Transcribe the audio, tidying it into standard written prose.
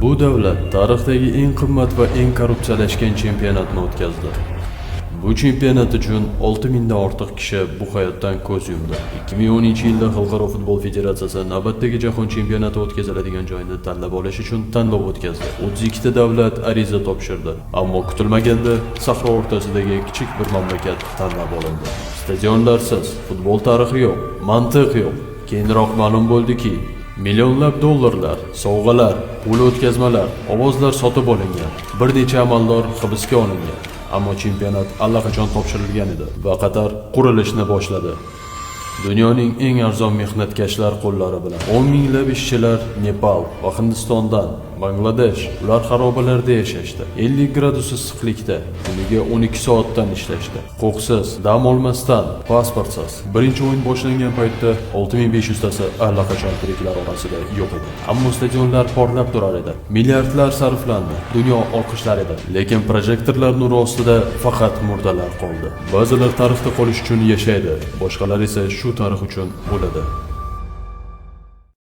Bu davlat tarixdagi eng qimmat va eng korrupsiyalashgan chempionatni o'tkazdi. Bu chempionat uchun 6000 dan ortiq kishi bu hayotdan ko'z yumdi. 2010-yilda Xalqaro futbol federatsiyasi navbatdagi jahon chempionati o'tkaziladigan joyni tanlab olish uchun tanlov o'tkazdi. 32 ta davlat ariza topshirdi, ammo kutilmaganda sahro o'rtasidagi kichik bir mamlakat tanlab olindi. Stadionlarsiz futbol tarixi yo'q, mantiq yo'q. Keyinroq ma'lum bo'ldiki, millionlab dollarlar, sovg'alar, pul o'tkazmalar, ovozlar sotib olingan. Bir necha amaldor hibsga olingan. Ammo chempionat allaqachon topshirilgan edi va Qatar qurilishni boshladi. Dunyoning eng arzon mehnatkashlar qo'llari bilan 10 minglab ishchilar Nepal va Hindistondan, Bangladesh, ular xarobalarda yashashdi. 50 gradus issiqlikda, kuniga 12 soatdan ishlashdi. Huquqsiz, dam olmasdan, pasportsiz. Birinchi o'yin boshlangan paytda 6500 tasi allaqachon tiriklar orasida yo'q edi. Ammo stadionlar porlab turar edi. Milliardlar sarflandi. Dunyo olqishlar edi. Lekin projektorlar nuri ostida faqat murdalar qoldi. Ba'zilar tarixda qolish uchun yashaydi, boshqalar esa shu tarix uchun o'ladi.